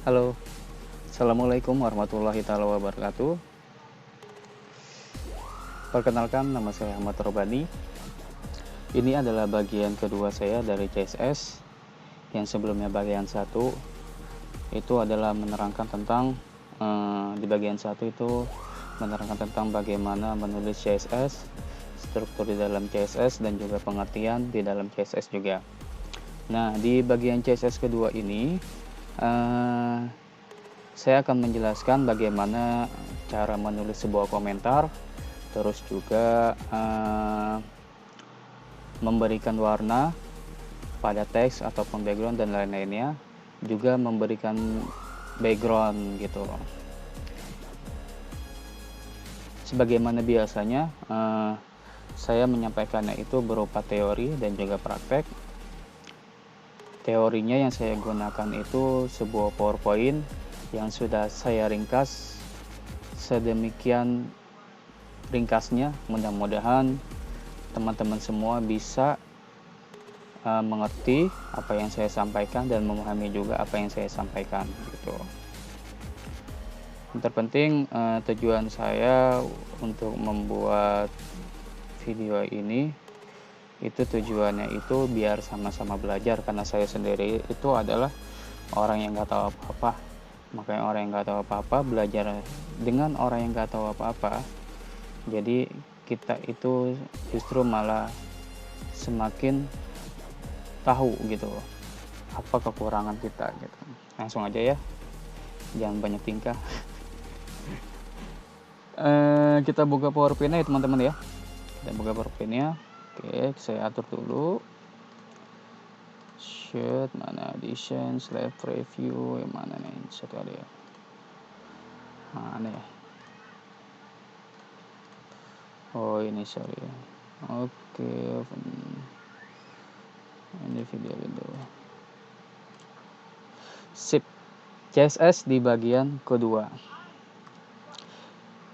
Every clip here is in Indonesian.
Halo, Assalamualaikum warahmatullahi taala wabarakatuh. Perkenalkan, nama saya Ahmad Robani. Ini adalah bagian kedua saya dari CSS. Yang sebelumnya bagian 1 itu adalah menerangkan tentang di bagian 1 itu menerangkan tentang bagaimana menulis CSS, struktur di dalam CSS, dan juga pengertian di dalam CSS juga. Nah, di bagian CSS kedua ini saya akan menjelaskan bagaimana cara menulis sebuah komentar, terus juga memberikan warna pada teks ataupun background dan lain-lainnya, juga memberikan background gitu. Sebagaimana biasanya saya menyampaikannya itu berupa teori dan juga praktek. Teorinya yang saya gunakan itu sebuah PowerPoint yang sudah saya ringkas sedemikian ringkasnya. Mudah-mudahan teman-teman semua bisa mengerti apa yang saya sampaikan dan memahami juga apa yang saya sampaikan gitu. Yang terpenting tujuan saya untuk membuat video ini itu tujuannya itu biar sama-sama belajar, karena saya sendiri itu adalah orang yang nggak tahu apa-apa. Makanya orang yang nggak tahu apa-apa belajar dengan orang yang nggak tahu apa-apa, jadi kita itu justru malah semakin tahu gitu apa kekurangan kita gitu. Langsung aja ya, jangan banyak tingkah. Kita buka PowerPoint-nya ya teman-teman ya. Kita buka PowerPoint-nya. Oke, saya atur dulu. Sheet mana, edition, slide preview, yang mana nih? Satu ada ya. Mana ya? Oh ini sorry. Oke, ini video itu. Sip. CSS di bagian kedua.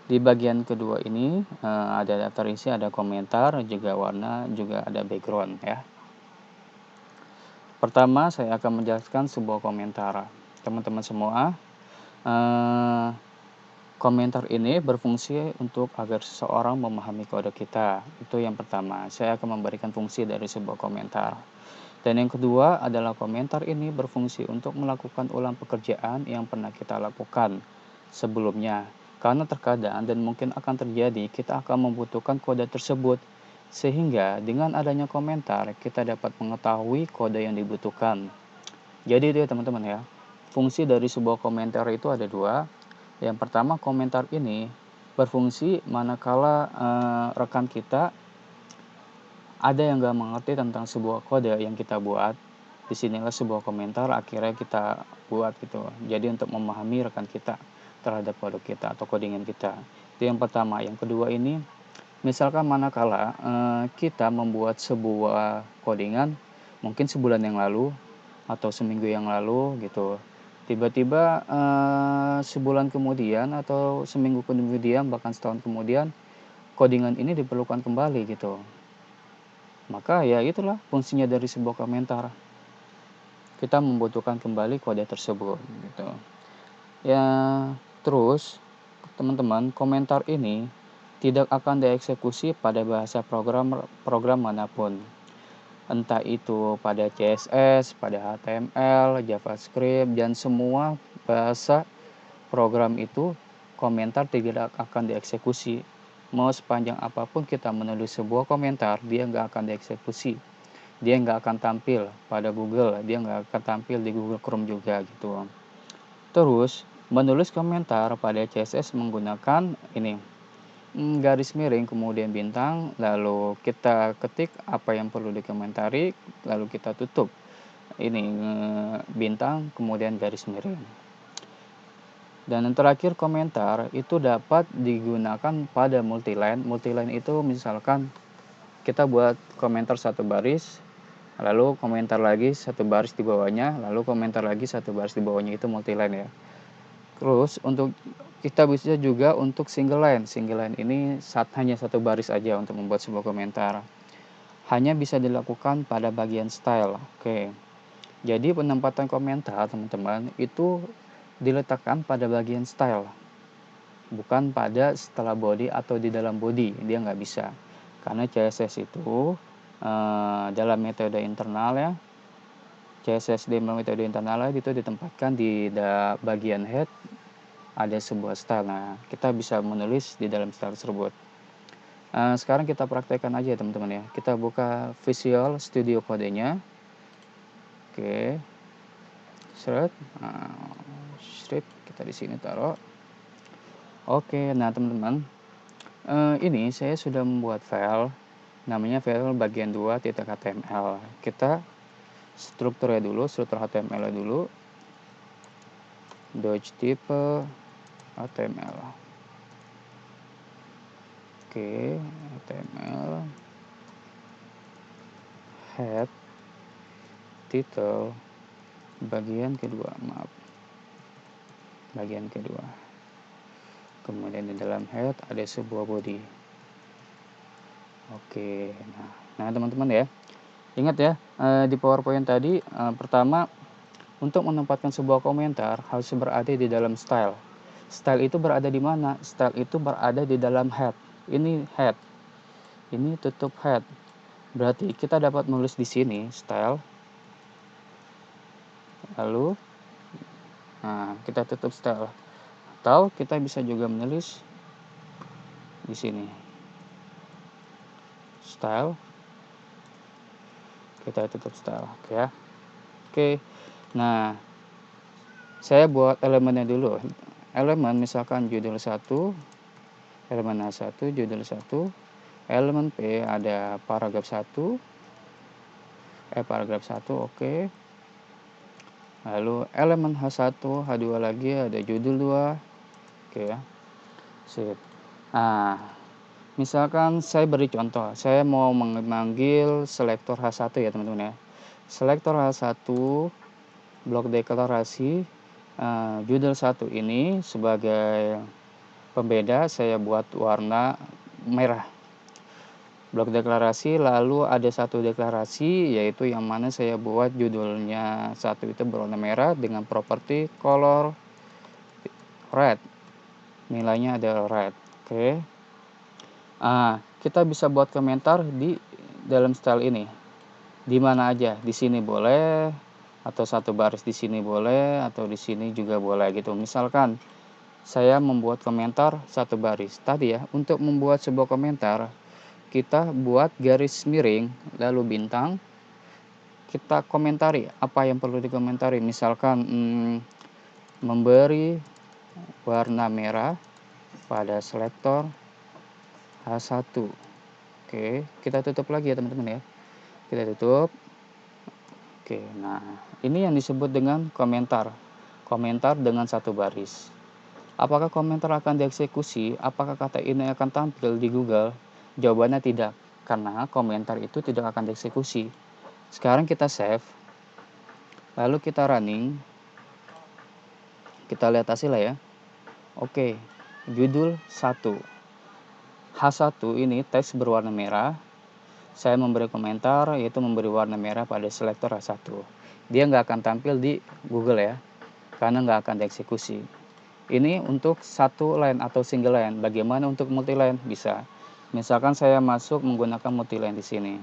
Di bagian kedua ini ada daftar isi, ada komentar, juga warna, juga ada background ya. Pertama saya akan menjelaskan sebuah komentar. Teman-teman semua, komentar ini berfungsi untuk agar seseorang memahami kode kita. Itu yang pertama, saya akan memberikan fungsi dari sebuah komentar. Dan yang kedua adalah komentar ini berfungsi untuk melakukan ulang pekerjaan yang pernah kita lakukan sebelumnya. Karena terkadang dan mungkin akan terjadi kita akan membutuhkan kode tersebut. Sehingga dengan adanya komentar kita dapat mengetahui kode yang dibutuhkan. Jadi itu ya teman-teman ya. Fungsi dari sebuah komentar itu ada dua. Yang pertama, komentar ini berfungsi manakala rekan kita ada yang gak mengerti tentang sebuah kode yang kita buat. Disinilah sebuah komentar akhirnya kita buat gitu. Jadi untuk memahami rekan kita terhadap kode kita atau codingan kita. Itu yang pertama. Yang kedua ini, misalkan manakala kita membuat sebuah codingan mungkin sebulan yang lalu atau seminggu yang lalu gitu. Tiba-tiba sebulan kemudian atau seminggu kemudian bahkan setahun kemudian codingan ini diperlukan kembali gitu. Maka ya itulah fungsinya dari sebuah komentar. Kita membutuhkan kembali kode tersebut gitu. Ya, terus teman-teman, komentar ini tidak akan dieksekusi pada bahasa program manapun. Entah itu pada CSS, pada HTML, JavaScript, dan semua bahasa program itu komentar tidak akan dieksekusi. Mau sepanjang apapun kita menulis sebuah komentar, dia nggak akan dieksekusi. Dia nggak akan tampil pada Google, dia nggak akan tampil di Google Chrome juga gitu. Terus menulis komentar pada CSS menggunakan ini garis miring kemudian bintang, lalu kita ketik apa yang perlu dikomentari, lalu kita tutup ini bintang kemudian garis miring. Dan yang terakhir, komentar itu dapat digunakan pada multiline. Multiline itu misalkan kita buat komentar satu baris, lalu komentar lagi satu baris di bawahnya, lalu komentar lagi satu baris di bawahnya, itu multiline ya. Terus untuk kita bisa juga untuk single line. Single line ini hanya satu baris aja untuk membuat sebuah komentar. Hanya bisa dilakukan pada bagian style. Oke. Jadi penempatan komentar teman-teman itu diletakkan pada bagian style, bukan pada setelah body atau di dalam body. Dia nggak bisa, karena CSS itu dalam metode internal ya, CSS di metode internal itu ditempatkan di bagian head, ada sebuah style. Nah, kita bisa menulis di dalam style tersebut. Sekarang kita praktekkan aja ya teman-teman ya. Kita buka Visual Studio Code-nya. Oke, seret, strip kita di sini taruh. Oke, nah teman-teman, ini saya sudah membuat file, namanya file bagian 2.html. Kita strukturnya dulu, struktur HTML dulu, Dodge type HTML. Oke, HTML, head, title, bagian kedua, bagian kedua. Kemudian di dalam head ada sebuah body. Oke, nah teman-teman ya, ingat ya, di PowerPoint tadi pertama, untuk menempatkan sebuah komentar harus berada di dalam style. Style itu berada di mana? Style itu berada di dalam head. Ini head, ini tutup head. Berarti kita dapat menulis di sini style, lalu kita tutup style. Atau kita bisa juga menulis di sini style, kita tutup style. Oke ya. Oke, nah saya buat elemennya dulu. Elemen misalkan judul 1, elemen A1 judul 1, elemen P ada paragraf 1, paragraf 1, oke. Lalu elemen H1, H2 lagi ada judul 2, oke ya. Sip. Nah, misalkan saya beri contoh, saya mau memanggil selektor H1 ya teman-teman ya. Selektor H1, blok deklarasi, judul 1 ini sebagai pembeda saya buat warna merah. Blok deklarasi, lalu ada satu deklarasi yaitu yang mana saya buat judulnya 1 itu berwarna merah dengan properti color red. Nilainya adalah red. Oke. Kita bisa buat komentar di dalam style ini. Di mana aja, di sini boleh, atau satu baris di sini boleh, atau di sini juga boleh gitu. Misalkan saya membuat komentar satu baris. Tadi ya, untuk membuat sebuah komentar, kita buat garis miring, lalu bintang, kita komentari apa yang perlu dikomentari. Misalkan memberi warna merah pada selektor H1. Oke, kita tutup lagi ya teman-teman ya. Kita tutup. Oke, nah ini yang disebut dengan komentar. Komentar dengan satu baris. Apakah komentar akan dieksekusi? Apakah kata ini akan tampil di Google? Jawabannya tidak, karena komentar itu tidak akan dieksekusi. Sekarang kita save, lalu kita running. Kita lihat hasilnya ya. Oke, judul 1. H1 ini teks berwarna merah. Saya memberi komentar, yaitu memberi warna merah pada selektor H1. Dia nggak akan tampil di Google ya, karena nggak akan dieksekusi. Ini untuk satu line atau single line. Bagaimana untuk multi line? Bisa. Misalkan saya masuk menggunakan multi line di sini.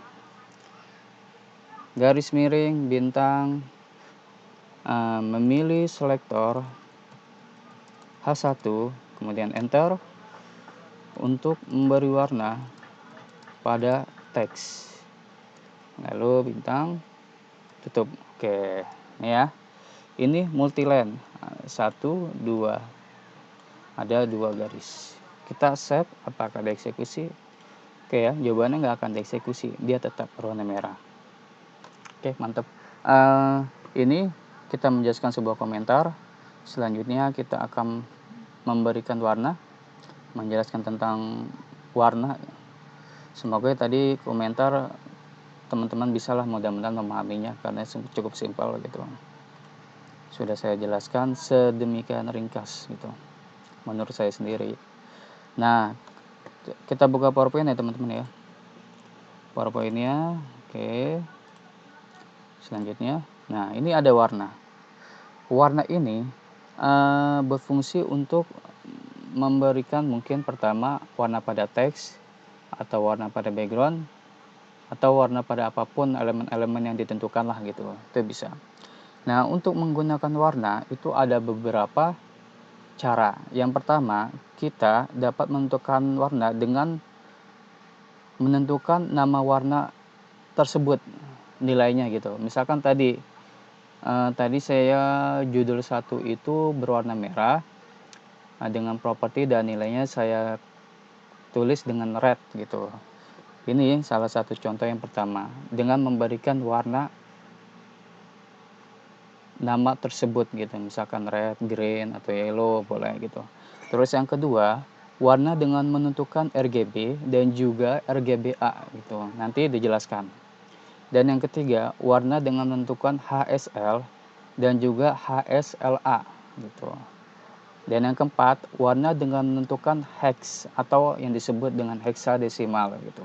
Garis miring, bintang, memilih selektor H1, kemudian enter untuk memberi warna pada teks. Lalu bintang, tutup. Oke, ini ya. Ini multi line. 1, 2. Ada 2 garis. Kita save, apakah dieksekusi? Oke ya, jawabannya nggak akan dieksekusi. Dia tetap berwarna merah. Oke, mantap. Ini kita menjelaskan sebuah komentar. Selanjutnya kita akan memberikan warna, menjelaskan tentang warna. Semoga tadi komentar teman-teman bisalah mudah-mudahan memahaminya, karena cukup simpel gitu. Sudah saya jelaskan sedemikian ringkas gitu, menurut saya sendiri. Nah, kita buka PowerPoint ya teman-teman ya. PowerPoint-nya, oke. Selanjutnya, nah ini ada warna. Warna ini berfungsi untuk memberikan mungkin pertama warna pada teks, atau warna pada background, atau warna pada apapun elemen-elemen yang ditentukan lah gitu, itu bisa. Nah, untuk menggunakan warna itu ada beberapa cara. Yang pertama, kita dapat menentukan warna dengan menentukan nama warna tersebut, nilainya gitu. Misalkan tadi saya judul 1 itu berwarna merah, dengan properti dan nilainya saya tulis dengan red gitu. Ini salah satu contoh yang pertama, dengan memberikan warna nama tersebut gitu, misalkan red, green, atau yellow boleh gitu. Terus yang kedua, warna dengan menentukan RGB dan juga RGBA gitu, nanti dijelaskan. Dan yang ketiga, warna dengan menentukan HSL dan juga HSLA gitu. Dan yang keempat, warna dengan menentukan hex atau yang disebut dengan hexadesimal gitu.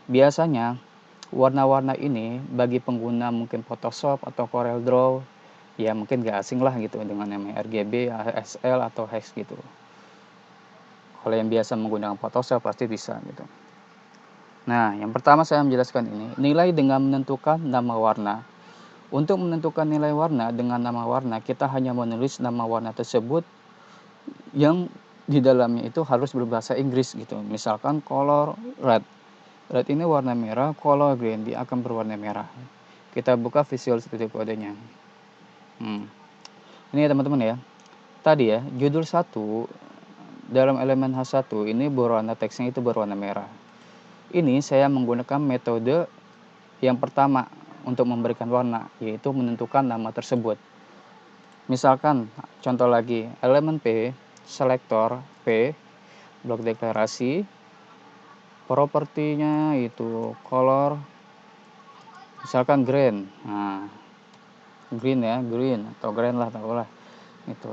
Biasanya warna-warna ini bagi pengguna mungkin Photoshop atau Corel Draw ya mungkin gak asing lah gitu dengan namanya RGB, HSL atau hex gitu. Kalau yang biasa menggunakan Photoshop pasti bisa gitu. Nah, yang pertama saya menjelaskan ini, nilai dengan menentukan nama warna. Untuk menentukan nilai warna dengan nama warna, kita hanya menulis nama warna tersebut yang di dalamnya itu harus berbahasa Inggris gitu. Misalkan color red. Red ini warna merah, color green dia akan berwarna merah. Kita buka Visual Studio Code-nya. Ini ya teman-teman ya. Tadi ya, judul 1 dalam elemen H1 ini berwarna teksnya itu berwarna merah. Ini saya menggunakan metode yang pertama untuk memberikan warna, yaitu menentukan nama tersebut. Misalkan, contoh lagi, elemen P, selektor P, blok deklarasi, propertinya itu color, misalkan green. Nah, green ya, green atau green lah, tahulah itu.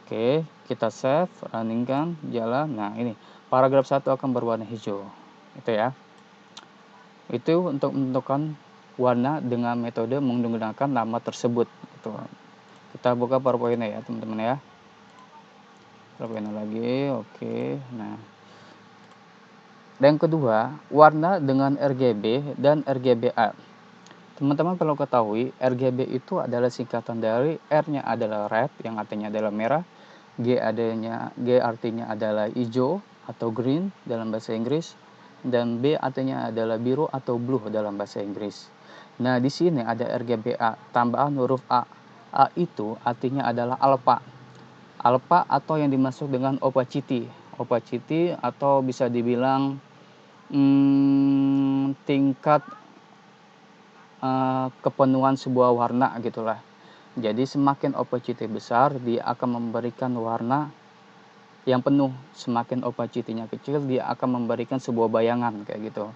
Oke, kita save, runningkan, jalan. Nah, ini paragraf 1 akan berwarna hijau. Itu ya. Itu untuk menentukan warna dengan metode menggunakan nama tersebut. Itu. Kita buka PowerPoint-nya ya, teman-teman ya. PowerPoint lagi. Oke. Nah. Dan yang kedua, warna dengan RGB dan RGBA. Teman-teman perlu ketahui, RGB itu adalah singkatan dari R-nya adalah red yang artinya adalah merah, G artinya adalah hijau atau green dalam bahasa Inggris, dan B artinya adalah biru atau blue dalam bahasa Inggris. Nah, di sini ada RGBA, tambahan huruf A. A itu artinya adalah alpha. Alpha atau yang dimaksud dengan opacity. Opacity atau bisa dibilang tingkat kepenuhan sebuah warna gitulah. Jadi semakin opacity besar, dia akan memberikan warna yang penuh. Semakin opacity-nya kecil, dia akan memberikan sebuah bayangan kayak gitu.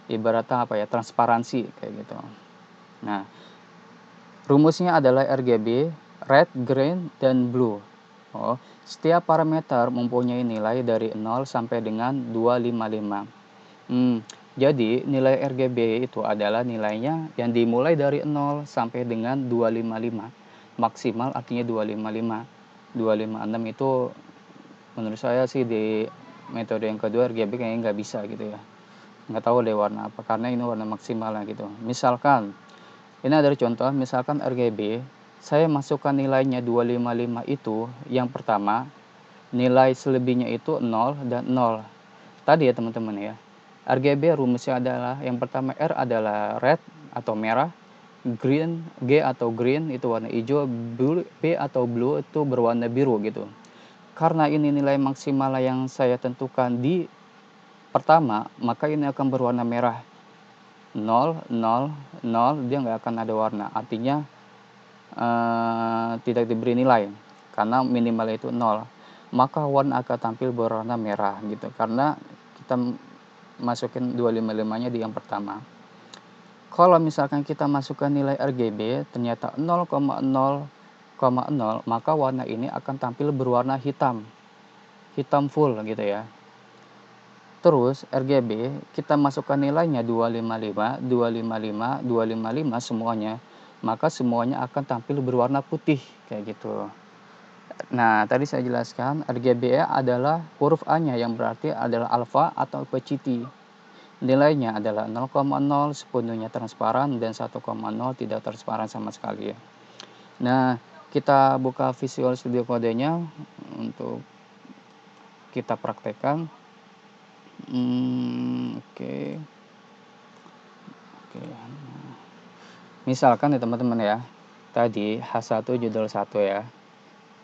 Ibaratnya apa ya, transparansi kayak gitu. Nah, rumusnya adalah RGB, red, green, dan blue. Setiap parameter mempunyai nilai dari 0 sampai dengan 255. Jadi nilai RGB itu adalah nilainya yang dimulai dari 0 sampai dengan 255. Maksimal artinya 255. 256 itu menurut saya sih di metode yang kedua RGB kayaknya nggak bisa gitu ya. Nggak tahu deh warna apa, karena ini warna maksimal lah gitu. Misalkan, ini ada contoh, misalkan RGB, saya masukkan nilainya 255 itu, yang pertama, nilai selebihnya itu 0 dan 0. Tadi ya teman-teman ya. RGB rumusnya adalah yang pertama R adalah red atau merah, green G atau green itu warna hijau, B atau blue itu berwarna biru gitu. Karena ini nilai maksimal yang saya tentukan di pertama, maka ini akan berwarna merah. 0, 0, 0 dia nggak akan ada warna. Artinya tidak diberi nilai karena minimal itu 0. Maka warna akan tampil berwarna merah gitu. Karena kita masukin 255-nya di yang pertama. Kalau misalkan kita masukkan nilai RGB ternyata 0,0,0, maka warna ini akan tampil berwarna hitam. Hitam full gitu ya. Terus RGB kita masukkan nilainya 255, 255, 255 semuanya, maka semuanya akan tampil berwarna putih kayak gitu. Nah, tadi saya jelaskan RGB adalah huruf A-nya yang berarti adalah alfa atau opacity. Nilainya adalah 0,0 sepenuhnya transparan dan 1,0 tidak transparan sama sekali ya. Nah, kita buka Visual Studio Code-nya untuk kita praktekkan. Oke. Misalkan ya teman-teman ya, tadi H1 judul 1 ya,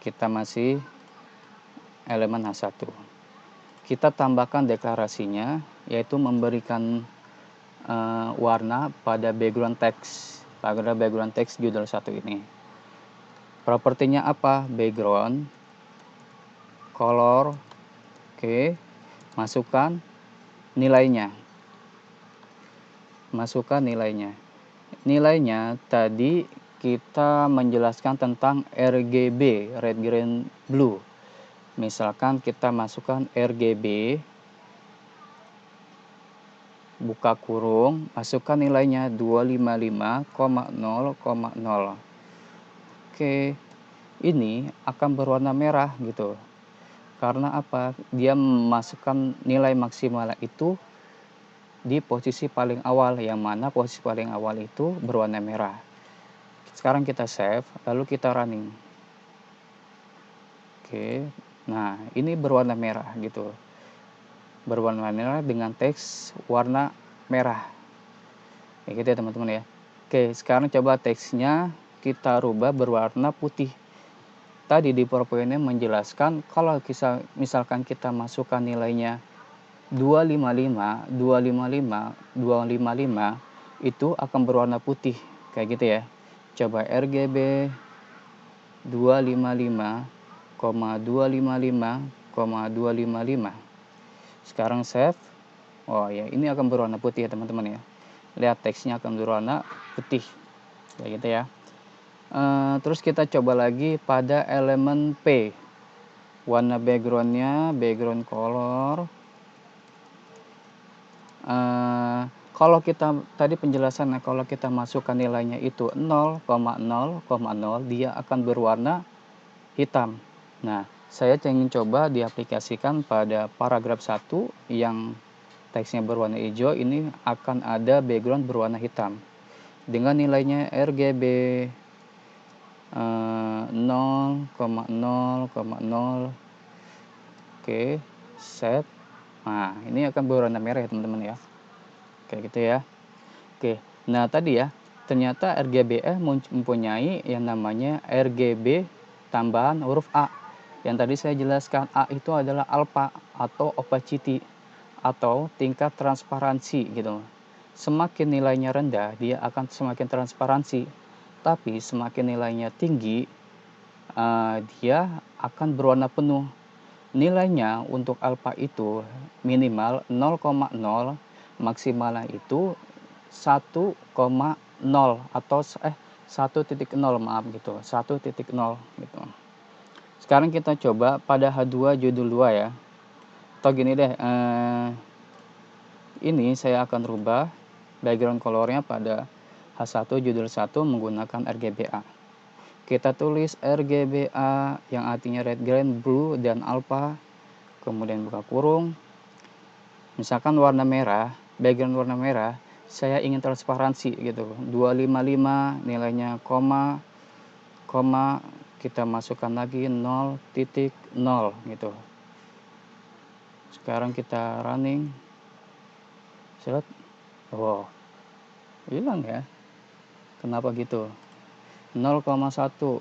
kita masih elemen H1. Kita tambahkan deklarasinya, yaitu memberikan warna pada background text judul 1 ini. Propertinya apa? Background, color, oke, masukkan nilainya. Nilainya tadi kita menjelaskan tentang RGB, red, green, blue. Misalkan kita masukkan RGB, buka kurung, masukkan nilainya 255,0,0. Oke, ini akan berwarna merah gitu. Karena apa? Dia memasukkan nilai maksimal itu di posisi paling awal, yang mana posisi paling awal itu berwarna merah. Sekarang kita save, lalu kita running. Oke, nah ini berwarna merah gitu. Berwarna merah dengan teks warna merah. Ya gitu ya teman-teman ya. Oke, sekarang coba teksnya kita rubah berwarna putih. Tadi di PowerPoint-nya menjelaskan kalau misalkan kita masukkan nilainya 255, 255, 255 itu akan berwarna putih kayak gitu ya. Coba RGB 255,255,255. Sekarang save. Oh ya, ini akan berwarna putih ya teman-teman ya. Lihat teksnya akan berwarna putih. Kayak gitu ya. Terus kita coba lagi pada elemen P. Warna backgroundnya, background color. Kalau kita tadi penjelasannya, kalau kita masukkan nilainya itu 0,0,0, dia akan berwarna hitam. Nah, saya ingin coba diaplikasikan pada paragraf 1 yang teksnya berwarna hijau. Ini akan ada background berwarna hitam dengan nilainya RGB 0,0,0. Oke, set. Nah, ini akan berwarna merah ya teman-teman ya, kayak gitu ya. Oke, nah tadi ya, ternyata RGBE mempunyai yang namanya RGB tambahan huruf A. Yang tadi saya jelaskan, A itu adalah alpha atau opacity atau tingkat transparansi gitu. Semakin nilainya rendah, dia akan semakin transparansi. Tapi semakin nilainya tinggi, dia akan berwarna penuh. Nilainya untuk alpha itu minimal 0,0, maksimalnya itu 1,0 atau 1,0, maaf gitu, 1,0 gitu. Sekarang kita coba pada H2 judul 2 ya. Atau gini deh, ini saya akan rubah background colornya pada H1 judul 1 menggunakan RGBA. Kita tulis RGBA yang artinya red, green, blue, dan alpha. Kemudian buka kurung. Misalkan warna merah, background warna merah, saya ingin transparansi gitu. 255 nilainya koma, kita masukkan lagi 0,0 gitu. Sekarang kita running. Set. Wow, hilang ya. Kenapa gitu? 0,1.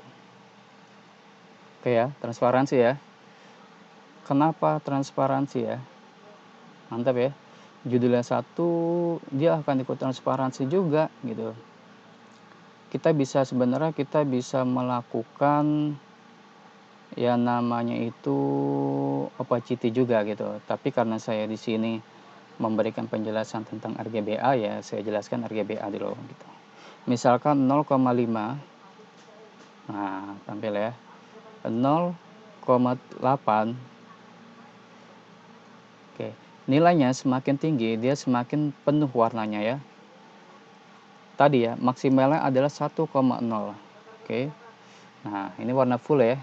Oke ya, transparansi ya. Kenapa transparansi ya? Mantap ya. Judulnya 1, dia akan ikut transparansi juga gitu. Sebenarnya kita bisa melakukan yang namanya itu opacity juga gitu. Tapi karena saya di sini memberikan penjelasan tentang RGBA, ya saya jelaskan RGBA dulu gitu. Misalkan 0,5. Nah, tampil ya. 0,8. Oke. Nilainya semakin tinggi, dia semakin penuh warnanya ya. Tadi ya, maksimalnya adalah 1,0. Oke. Nah, ini warna full ya.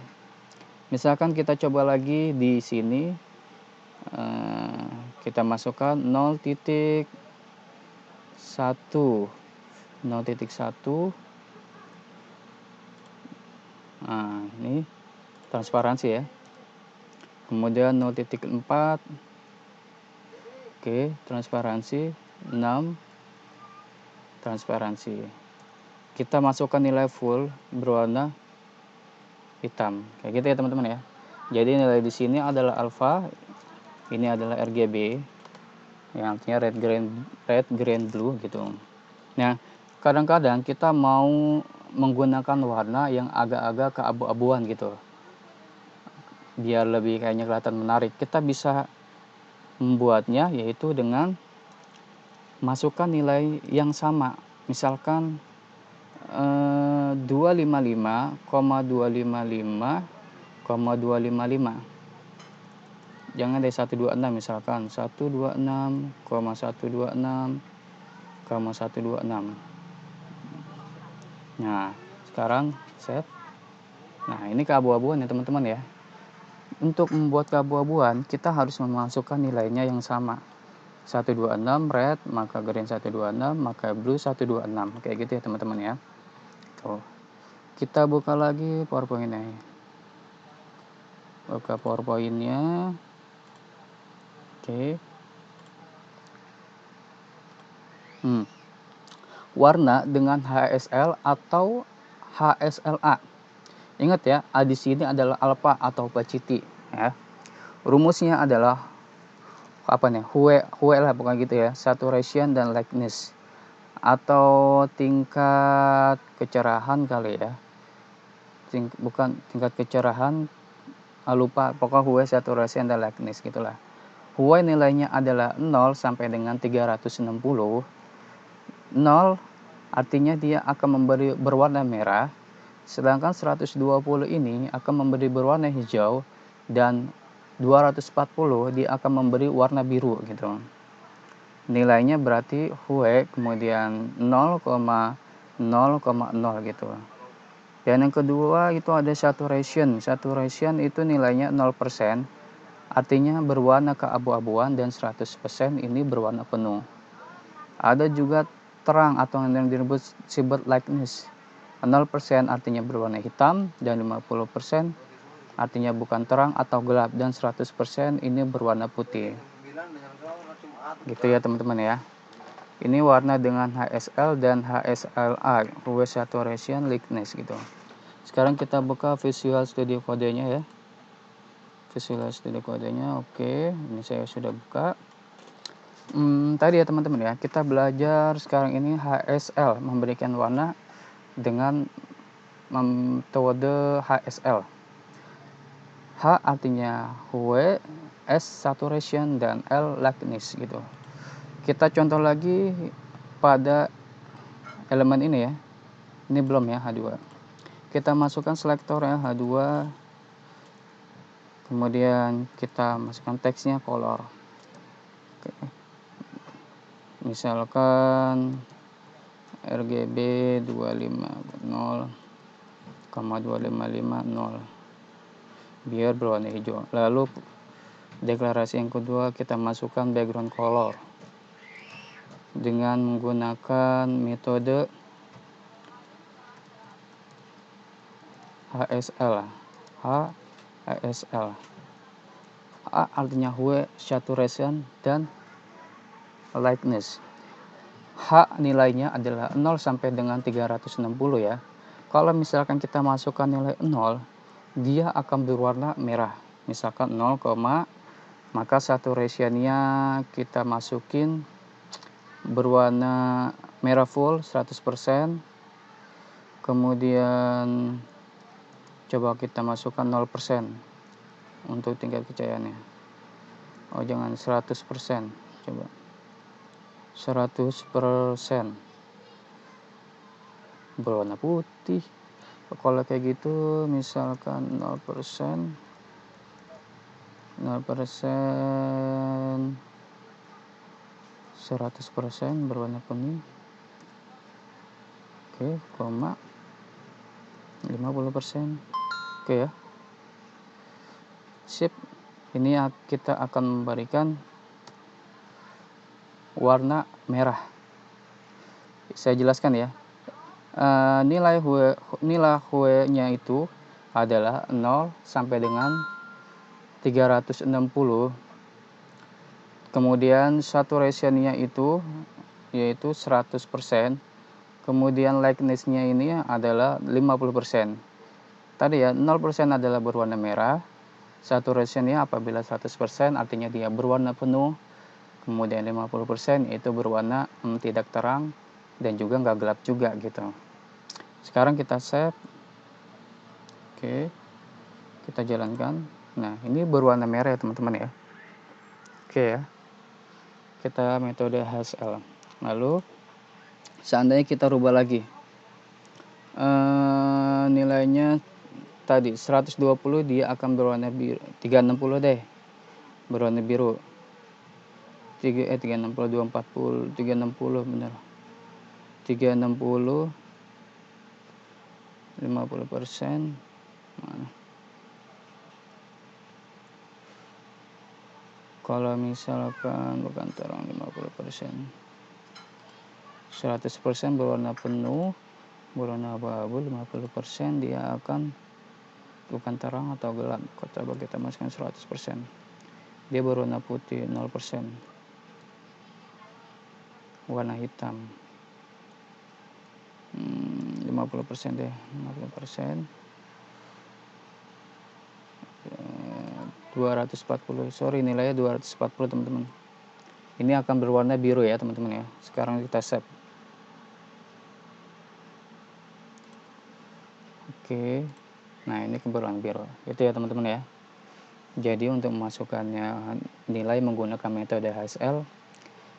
Misalkan kita coba lagi di sini, kita masukkan 0.1, 0.1. Nah, ini transparansi ya. Kemudian 0.4, oke, transparansi 6, transparansi. Kita masukkan nilai full berwarna hitam, kayak gitu ya teman-teman ya. Jadi nilai di sini adalah alpha, ini adalah RGB, yang artinya red, green, blue gitu. Nah, kadang-kadang kita mau menggunakan warna yang agak-agak keabu-abuan gitu, biar lebih kayaknya kelihatan menarik. Kita bisa membuatnya yaitu dengan masukkan nilai yang sama, misalkan 255,255,255. Jangan dari 126, misalkan 126,126,126. Nah, sekarang set. Nah, ini keabu-abuan ya teman-teman ya. Untuk membuat keabu-abuan, kita harus memasukkan nilainya yang sama. 126 red, maka green 126, maka blue 126. Kayak gitu ya teman-teman ya. Tuh. Kita buka lagi PowerPoint-nya. Buka PowerPoint-nya. Oke. Warna dengan HSL atau HSLA. Ingat ya, A di sini adalah alpha atau opacity ya. Rumusnya adalah hue lah bukan gitu ya, saturation dan lightness atau tingkat kecerahan kali ya. Bukan tingkat kecerahan, lupa, pokoknya hue, saturation dan lightness gitulah. Hue nilainya adalah 0 sampai dengan 360. 0 artinya dia akan berwarna merah, sedangkan 120 ini akan memberi berwarna hijau, dan 240 dia akan memberi warna biru gitu. Nilainya berarti hue, kemudian 0,0,0 gitu. Dan yang kedua itu ada saturation. Saturation itu nilainya 0%, artinya berwarna keabu-abuan, dan 100% ini berwarna penuh. Ada juga terang atau yang disebut lightness. 0% artinya berwarna hitam, dan 50% artinya bukan terang atau gelap, dan 100% ini berwarna putih. Gitu ya teman-teman ya. Ini warna dengan HSL dan HSLA, hue, saturation, lightness gitu. Sekarang kita buka Visual Studio Code-nya ya. Visual Studio Code-nya, oke, ini saya sudah buka. Tadi ya teman-teman ya, kita belajar sekarang ini HSL, memberikan warna dengan metode HSL. H artinya hue, S saturation, dan L lightness gitu. Kita contoh lagi pada elemen ini ya. Ini belum ya, H2. Kita masukkan selektor ya, H2. Kemudian kita masukkan teksnya color. Oke. Misalkan RGB 250,2550 biar berwarna hijau. Lalu deklarasi yang kedua, kita masukkan background color dengan menggunakan metode HSL. HSL. A artinya hue, saturation, dan lightness. H nilainya adalah 0 sampai dengan 360 ya. Kalau misalkan kita masukkan nilai 0, dia akan berwarna merah. Misalkan 0, maka saturation-nya kita masukin berwarna merah full 100%. Kemudian coba kita masukkan 0% untuk tingkat kecayaannya. Oh, jangan 100%. Coba 100% berwarna putih. Kalau kayak gitu misalkan 0%, 100% berwarna kuning. Oke, 50%. Oke ya. Sip. Ini kita akan memberikan warna merah. Saya jelaskan ya. Nilai Hue-nya itu adalah 0 sampai dengan 360. Kemudian saturation-nya itu yaitu 100%. Kemudian lightness-nya ini adalah 50%. Tadi ya, 0% adalah berwarna merah. Saturation-nya apabila 100% artinya dia berwarna penuh. Kemudian 50% itu berwarna tidak terang dan juga nggak gelap juga gitu. Sekarang kita save. Oke, kita jalankan. Nah, ini berwarna merah ya teman-teman ya. Oke ya, kita metode HSL. Lalu seandainya kita rubah lagi nilainya tadi 120, dia akan berwarna biru. 360 deh, berwarna biru. 360, 240, 360 bener. 360 50%. Mana? Kalau misalkan bukan terang 50%. 100% berwarna penuh, berwarna abu-abu. 50% dia akan bukan terang atau gelap. Coba kita masukkan 100%. Dia berwarna putih. 0%. Warna hitam. 50% deh. 50%. 240. Sorry, nilainya 240 teman-teman. Ini akan berwarna biru ya teman-teman ya. Sekarang kita save. Oke. Nah, ini berwarna biru. Itu ya teman-teman ya. Jadi untuk memasukkannya nilai menggunakan metode HSL,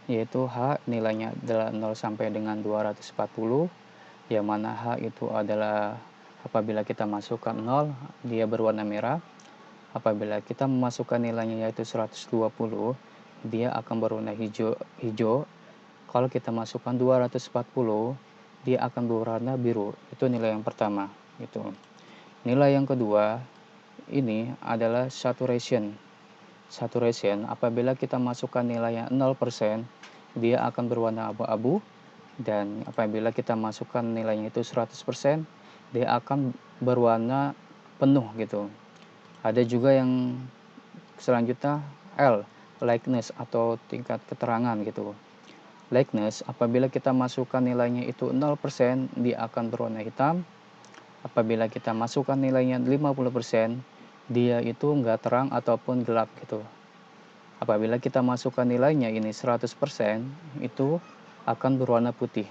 yaitu H nilainya adalah 0 sampai dengan 240, yang mana H itu adalah apabila kita masukkan 0 dia berwarna merah, apabila kita memasukkan nilainya yaitu 120 dia akan berwarna hijau. Kalau kita masukkan 240 dia akan berwarna biru. Itu nilai yang pertama gitu. Nilai yang kedua ini adalah saturation. Saturation apabila kita masukkan nilainya 0% dia akan berwarna abu-abu, dan apabila kita masukkan nilainya itu 100% dia akan berwarna penuh gitu. Ada juga yang selanjutnya L, lightness atau tingkat keterangan gitu. Lightness apabila kita masukkan nilainya itu 0% dia akan berwarna hitam. Apabila kita masukkan nilainya 50% dia itu enggak terang ataupun gelap gitu. Apabila kita masukkan nilainya ini 100% itu akan berwarna putih.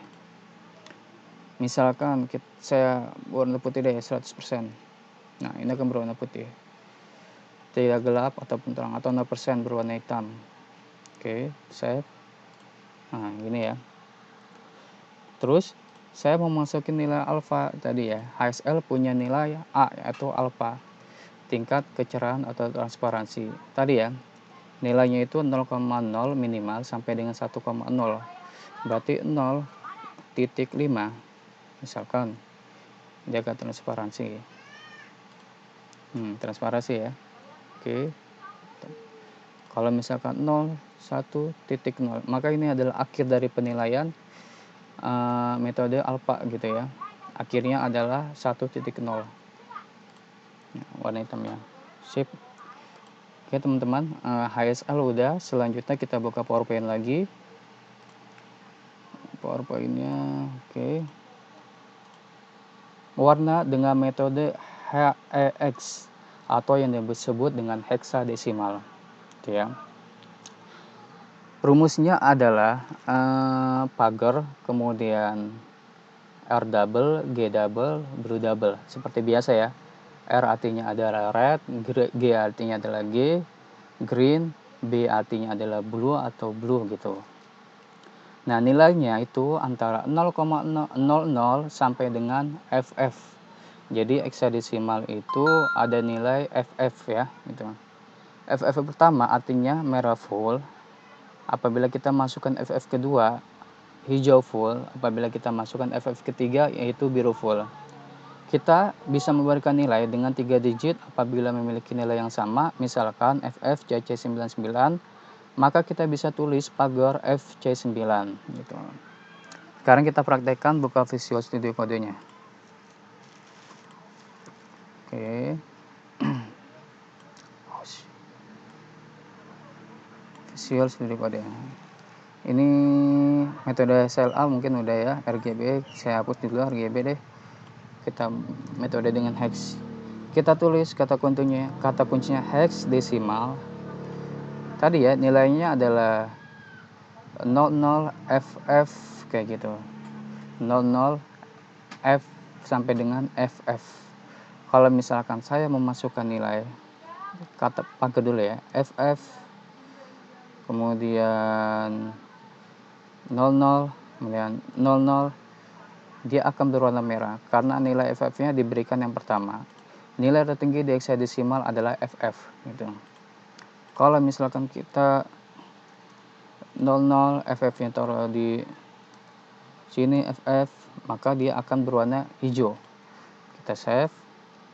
Misalkan saya warna putih deh 100%. Nah, ini akan berwarna putih. Tidak gelap ataupun terang, atau 0% berwarna hitam. Oke, save. Nah, ini ya. Terus saya mau masukin nilai alfa tadi ya. HSL punya nilai A yaitu alfa, tingkat kecerahan atau transparansi. Tadi ya, nilainya itu 0,0 minimal sampai dengan 1,0. Berarti 0,5 misalkan dia akan transparansi. Transparansi ya. Oke. Kalau misalkan 0, 1,0, maka ini adalah akhir dari penilaian metode alfa gitu ya. Akhirnya adalah 1,0. Warna hitam ya. Sip. Oke teman-teman, HSL udah. Selanjutnya kita buka PowerPoint lagi. PowerPoint-nya oke. Warna dengan metode HEX atau yang disebut dengan heksadesimal. Gitu ya. Rumusnya adalah pagar, kemudian R double, G double, blue double. Seperti biasa ya. R artinya adalah red, G artinya adalah green, B artinya adalah blue atau blue gitu. Nah, nilainya itu antara 0,00 sampai dengan FF. Jadi heksadesimal itu ada nilai FF ya gitu. FF pertama artinya merah full. Apabila kita masukkan FF kedua, hijau full. Apabila kita masukkan FF ketiga, yaitu biru full. Kita bisa memberikan nilai dengan 3 digit apabila memiliki nilai yang sama, misalkan FFCC99, maka kita bisa tulis pagar FC9 gitu. Sekarang kita praktekkan buka Visual Studio Code-nya. Oke. Visual Studio Code. Ini metode SLA mungkin udah ya, RGB saya hapus dulu RGB deh. Kita metode dengan hex. Kita tulis kata kuncinya hexadecimal. Tadi ya nilainya adalah 00 FF kayak gitu. 00 F sampai dengan FF. Kalau misalkan saya memasukkan nilai kata pakai dulu ya, FF kemudian 00 kemudian 00, dia akan berwarna merah karena nilai FF-nya diberikan yang pertama. Nilai tertinggi di hexadecimal adalah FF gitu. Kalau misalkan kita 00 FF-nya taruh di sini FF, maka dia akan berwarna hijau. Kita save,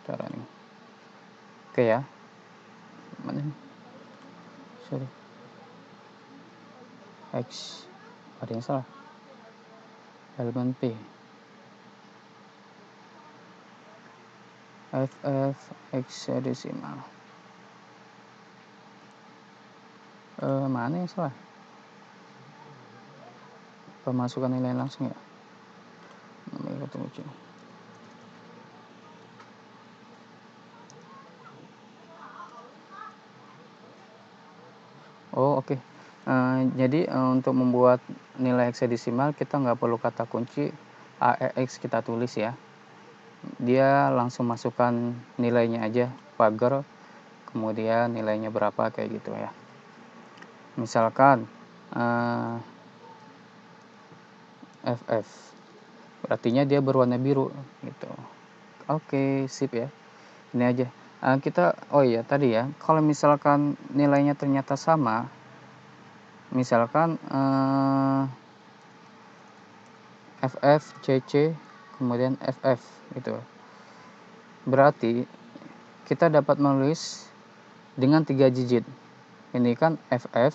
taruh ini. Oke ya. Mana ini? Sorry. X ada yang salah. Elemen P. FF hexadecimal. Mana yang salah? Pemasukan nilai langsung ya. Namanya ketemu sini. Oh oke. Jadi untuk membuat nilai hexadecimal kita nggak perlu kata kunci AEX kita tulis ya. Dia langsung masukkan nilainya aja, pagar, kemudian nilainya berapa kayak gitu ya. Misalkan FF, artinya dia berwarna biru gitu. Oke, sip ya. Ini aja. Kita tadi ya, kalau misalkan nilainya ternyata sama, misalkan FF, CC, kemudian FF gitu. Berarti kita dapat menulis dengan 3 digit. Ini kan FF,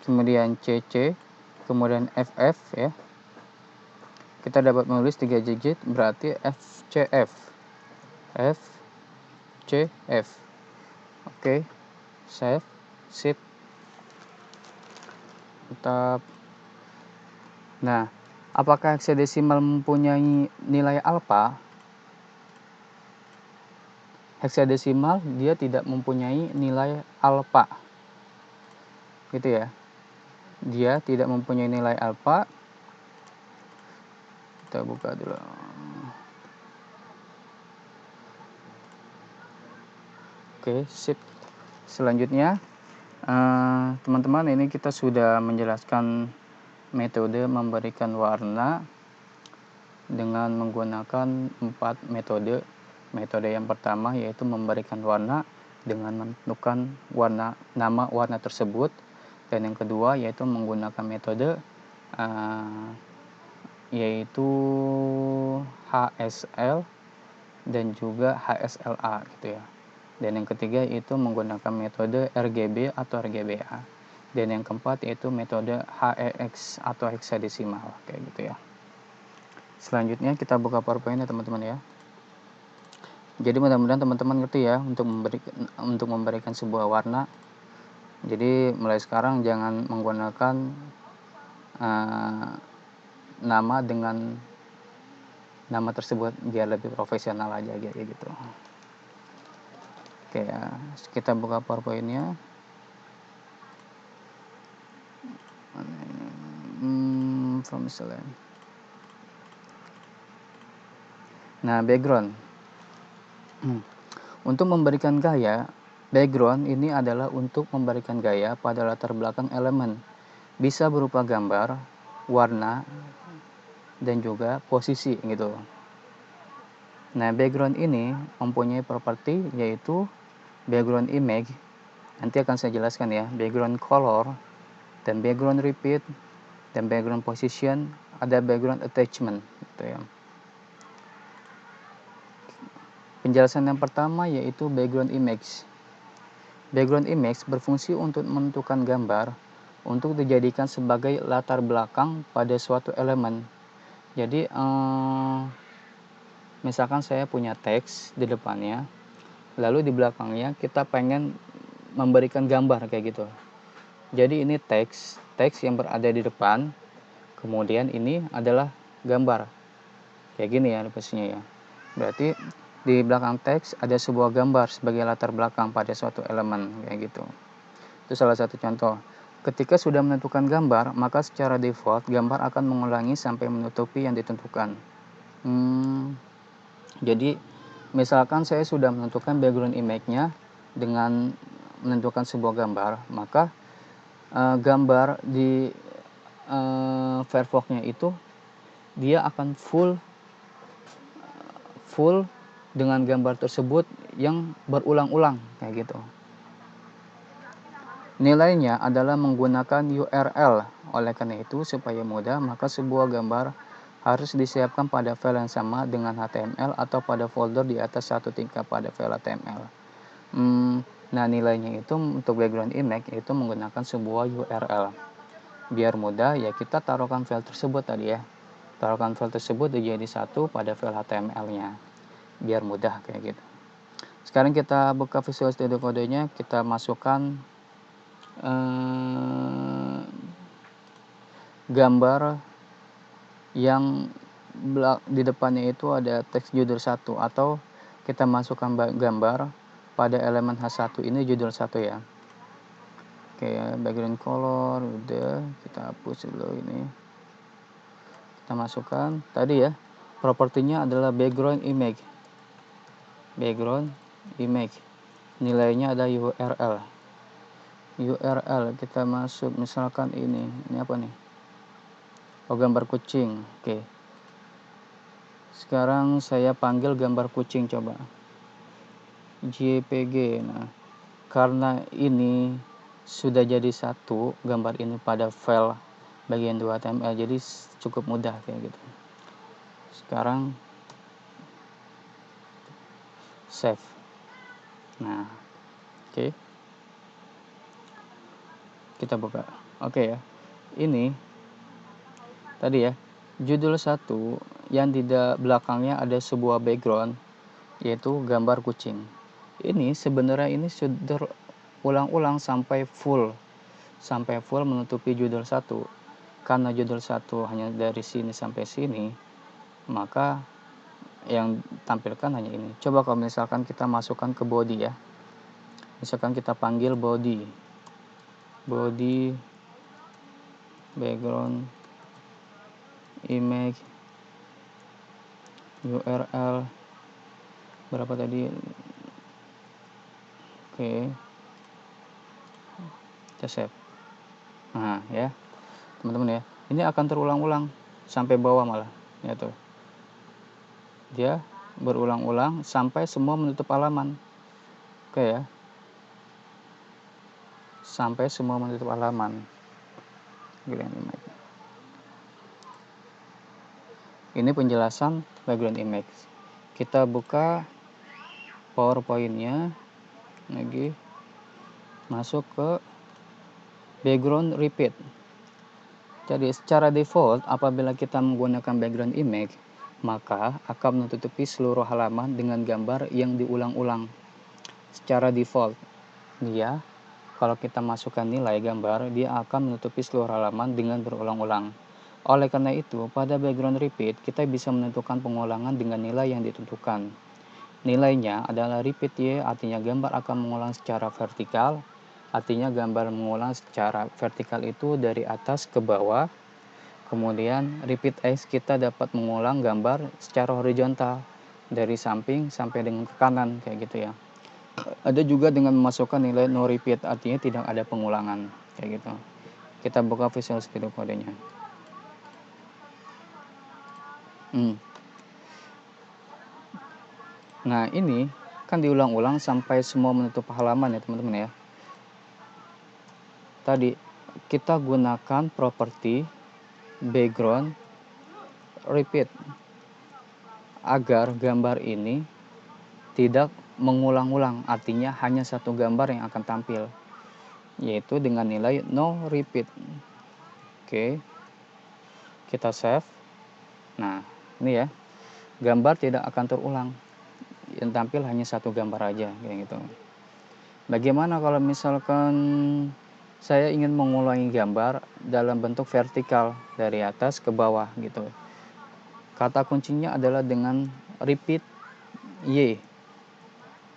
kemudian CC, kemudian FF ya. Kita dapat menulis 3 digit berarti FCF. FCF. Oke. Save, sip. Tetap. Nah, apakah hexadecimal mempunyai nilai alfa? Hexadecimal dia tidak mempunyai nilai alfa. Gitu ya. Dia tidak mempunyai nilai alfa. Kita buka dulu. Oke, sip. Selanjutnya, teman-teman, ini kita sudah menjelaskan metode memberikan warna dengan menggunakan 4 metode. Metode yang pertama yaitu memberikan warna dengan menentukan nama warna tersebut, dan yang kedua yaitu menggunakan metode yaitu HSL dan juga HSLA gitu ya. Dan yang ketiga itu menggunakan metode RGB atau RGBA. Dan yang keempat yaitu metode HEX atau hexadecimal kayak gitu ya. Selanjutnya kita buka PowerPoint ya teman-teman ya. Jadi mudah-mudahan teman-teman ngerti ya untuk memberikan sebuah warna. Jadi mulai sekarang jangan menggunakan nama dengan nama tersebut biar lebih profesional aja gitu. Oke ya, kita buka PowerPoint-nya. From Select. Nah, background. Untuk memberikan gaya, background ini adalah untuk memberikan gaya pada latar belakang elemen. Bisa berupa gambar, warna, dan juga posisi gitu. Nah, background ini mempunyai properti yaitu background image. Nanti akan saya jelaskan ya, background color, dan background repeat, dan background position, ada background attachment gitu ya. Penjelasan yang pertama yaitu background image. Background image berfungsi untuk menentukan gambar untuk dijadikan sebagai latar belakang pada suatu elemen. Jadi misalkan saya punya teks di depannya, lalu di belakangnya kita pengen memberikan gambar kayak gitu. Jadi ini teks yang berada di depan, kemudian ini adalah gambar. Kayak gini ya posisinya ya. Berarti di belakang teks ada sebuah gambar sebagai latar belakang pada suatu elemen kayak gitu. Itu salah satu contoh. Ketika sudah menentukan gambar, maka secara default gambar akan mengulangi sampai menutupi yang ditentukan. Jadi misalkan saya sudah menentukan background image-nya dengan menentukan sebuah gambar, maka gambar di Firefox-nya itu dia akan full dengan gambar tersebut yang berulang-ulang kayak gitu. Nilainya adalah menggunakan URL. Oleh karena itu, supaya mudah, maka sebuah gambar harus disiapkan pada file yang sama dengan HTML atau pada folder di atas satu tingkat pada file HTML. Nah, nilainya itu untuk background image itu menggunakan sebuah URL. Biar mudah, ya kita taruhkan file tersebut tadi ya. Taruhkan file tersebut jadi satu pada file HTML-nya. Biar mudah kayak gitu. Sekarang kita buka Visual Studio Code-nya, kita masukkan gambar yang di depannya itu ada teks judul 1, atau kita masukkan gambar pada elemen H1 ini judul 1 ya. Oke, background color udah, kita hapus dulu ini. Kita masukkan tadi ya. Propertinya adalah background image. Background image. Nilainya ada URL. Kita masuk misalkan ini apa nih? Oh, gambar kucing. Oke. Sekarang saya panggil gambar kucing coba. JPG. Nah, karena ini sudah jadi satu gambar ini pada file bagian 2 HTML, jadi cukup mudah kayak gitu. Sekarang save. Nah, oke. Kita buka. Oke ya. Ini tadi ya, judul 1 yang di belakangnya ada sebuah background yaitu gambar kucing. Ini sebenarnya ini sudah ulang-ulang sampai full menutupi judul 1. Karena judul 1 hanya dari sini sampai sini, maka yang tampilkan hanya ini. Coba kalau misalkan kita masukkan ke body ya. Misalkan kita panggil body background image URL berapa tadi? Oke. Kita save. Nah, ya. Teman-teman ya. Ini akan terulang-ulang sampai bawah malah. Ya tuh. Dia berulang-ulang sampai semua menutup halaman. Oke ya. Sampai semua menutup halaman. Ini penjelasan background image. Kita buka PowerPoint-nya lagi, masuk ke background repeat. Jadi secara default apabila kita menggunakan background image, maka akan menutupi seluruh halaman dengan gambar yang diulang-ulang. Secara default, dia kalau kita masukkan nilai gambar, dia akan menutupi seluruh halaman dengan berulang-ulang. Oleh karena itu, pada background repeat, kita bisa menentukan pengulangan dengan nilai yang ditentukan. Nilainya adalah repeat Y, artinya gambar akan mengulang secara vertikal. Artinya gambar mengulang secara vertikal itu dari atas ke bawah. Kemudian repeat X kita dapat mengulang gambar secara horizontal dari samping sampai dengan ke kanan kayak gitu ya. Ada juga dengan memasukkan nilai no repeat, artinya tidak ada pengulangan kayak gitu. Kita buka Visual Studio Code-nya. Nah, ini kan diulang-ulang sampai semua menutup halaman ya teman-teman ya. Tadi kita gunakan properti background repeat agar gambar ini tidak mengulang-ulang, artinya hanya satu gambar yang akan tampil, yaitu dengan nilai no repeat. Oke, kita save. Nah, ini ya, gambar tidak akan terulang, yang tampil hanya satu gambar aja, kayak gitu. Bagaimana kalau misalkan saya ingin mengulangi gambar dalam bentuk vertikal dari atas ke bawah gitu? Kata kuncinya adalah dengan repeat Y.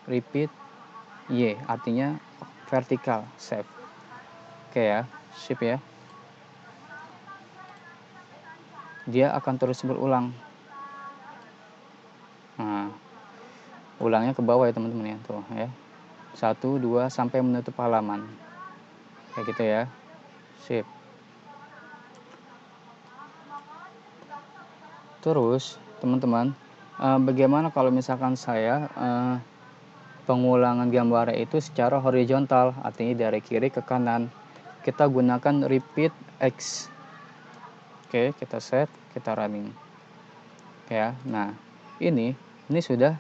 Repeat Y artinya vertikal, save. Oke ya, sip ya. Dia akan terus berulang. Nah, ulangnya ke bawah ya teman-teman ya, tuh ya. 1, 2 sampai menutup halaman. Kayak gitu ya. Sip. Terus, teman-teman, bagaimana kalau misalkan saya pengulangan gambar itu secara horizontal, artinya dari kiri ke kanan. Kita gunakan repeat X. Oke, kita set, kita running. Ya, nah ini sudah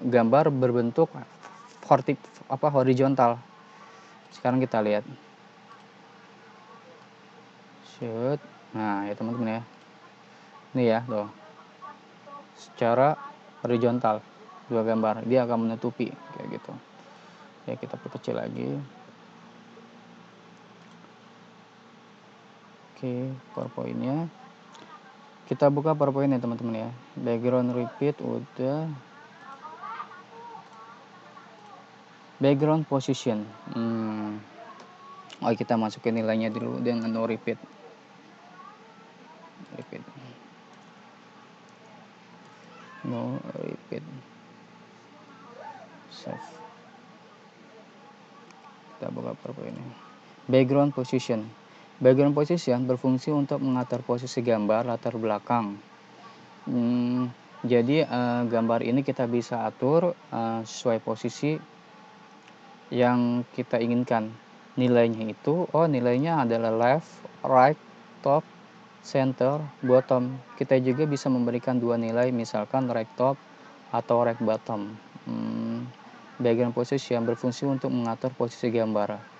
gambar berbentuk horizontal. Sekarang kita lihat. Shoot. Nah, ya teman-teman ya. Ini ya, tuh. Secara horizontal dua gambar, dia akan menutupi kayak gitu. Ya, kita perkecil lagi. Oke, PowerPoint-nya. Kita buka PowerPoint ya teman-teman ya. Background repeat udah. Background position. Oh, kita masukin nilainya dulu dengan no repeat. Repeat. No repeat. Save. Kita buka PowerPoint-nya. Background position. Background position berfungsi untuk mengatur posisi gambar latar belakang. Jadi gambar ini kita bisa atur sesuai posisi yang kita inginkan. Nilainya itu, nilainya adalah left, right, top, center, bottom. Kita juga bisa memberikan dua nilai, misalkan right top atau right bottom. Background position berfungsi untuk mengatur posisi gambar.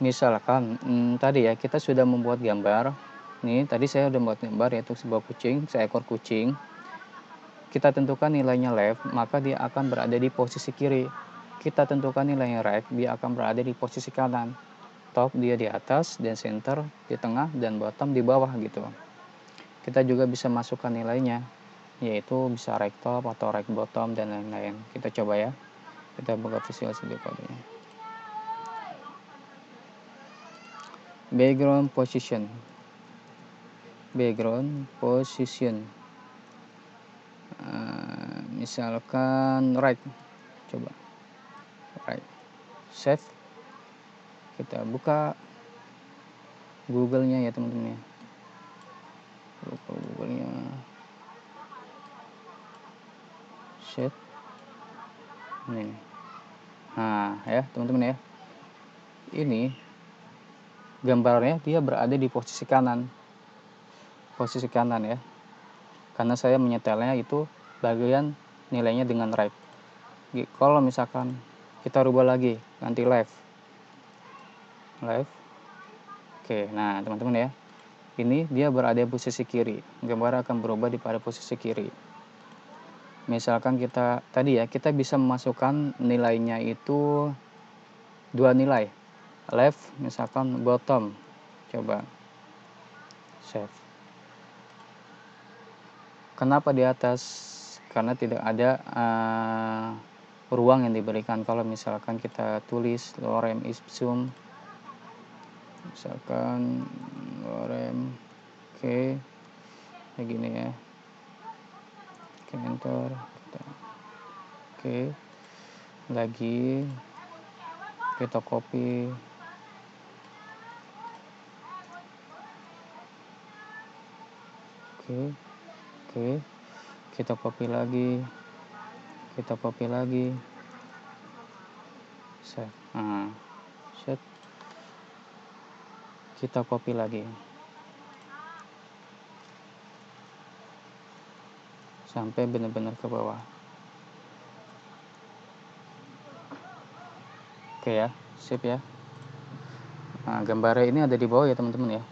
Misalkan tadi ya kita sudah membuat gambar. Nih, tadi saya sudah membuat gambar yaitu sebuah kucing, seekor kucing. Kita tentukan nilainya left, maka dia akan berada di posisi kiri. Kita tentukan nilainya right, dia akan berada di posisi kanan. Top dia di atas, dan center di tengah, dan bottom di bawah gitu. Kita juga bisa masukkan nilainya, yaitu bisa right top atau right bottom dan lain-lain. Kita coba ya. Kita buka Visual Studio Code-nya. Background position. Misalkan right. Coba. Right. Save. Kita buka Google-nya ya teman-teman ya. Buka Google-nya. Set. Ini. Nah, ya teman-teman ya. Ini gambarnya dia berada di posisi kanan. Posisi kanan ya. Karena saya menyetelnya itu bagian nilainya dengan right. Kalau misalkan kita rubah lagi nanti left. Oke, nah teman-teman ya. Ini dia berada di posisi kiri. Gambar akan berubah pada posisi kiri. Misalkan kita tadi ya, kita bisa memasukkan nilainya itu dua nilai. Left misalkan bottom. Coba save. Kenapa di atas? Karena tidak ada ruang yang diberikan. Kalau misalkan kita tulis lorem ipsum, misalkan lorem, oke, kayak gini ya. Oke, enter. Oke, lagi kita copy. Oke, kita copy lagi. Save. Set. Kita copy lagi sampai benar-benar ke bawah. Oke ya, sip ya. Nah, gambarnya ini ada di bawah ya teman-teman ya.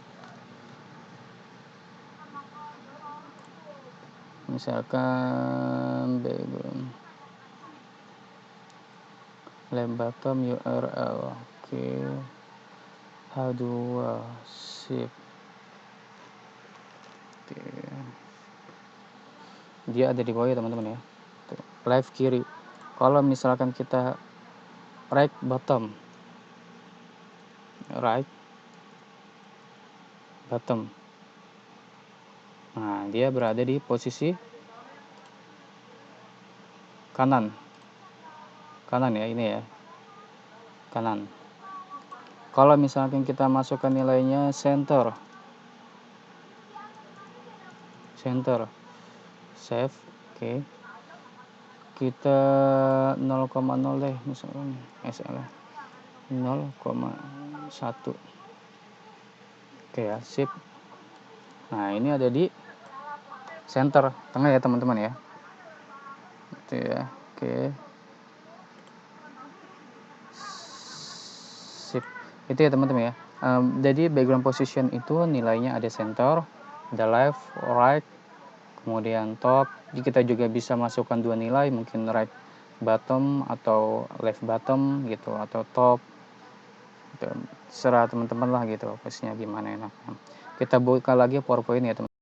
Misalkan background left bottom URL. Oke. H2 sip. Oke. Dia ada di bawah ya teman-teman ya. Tuh, left kiri. Kalau misalkan kita right bottom. Right bottom. Nah, dia berada di posisi kanan. Kanan ya, ini ya. Kanan. Kalau misalkan kita masukkan nilainya center. Save. Oke. Kita 0,0 deh misalkan SL 0,1. Oke ya, sip. Nah, ini ada di center tengah ya teman-teman ya. Itu ya. Oke. Sip. Itu ya teman-teman ya. Jadi background position itu nilainya ada center, ada left, right, kemudian top. Jadi kita juga bisa masukkan dua nilai, mungkin right bottom atau left bottom gitu, atau top. Serah teman-teman lah gitu, posisinya gimana enaknya. Kita buka lagi PowerPoint ya teman.